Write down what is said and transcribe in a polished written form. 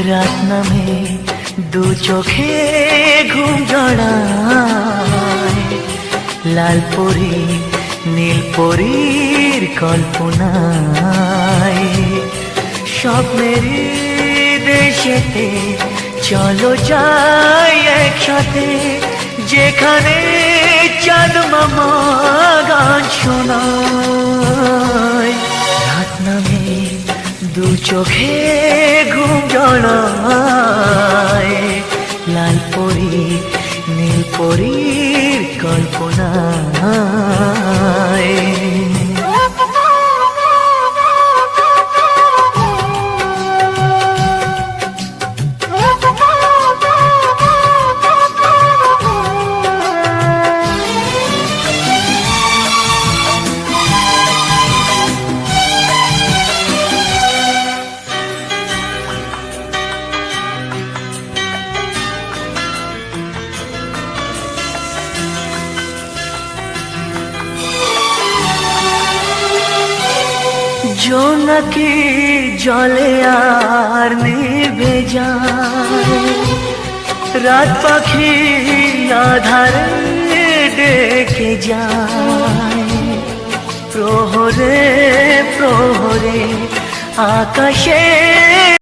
রাত নামে দু চোখে ঘুম জড়ায়, লাল পরি নীল পরীর কল্পনায়। স্বপ্নের দেশেতে চলো যাই একসাথে, যেখানে চাঁদ মামা গান শোনায়। রাত নামে দু চোখে ঘুম জড়ায়, লাল পরি নীল পরীর কল্পনায়। জোনাকি জলে আর নিভে যায়, রাত পাখি আধারে ডেকে যায়। প্রহরে প্রহরে আকাশে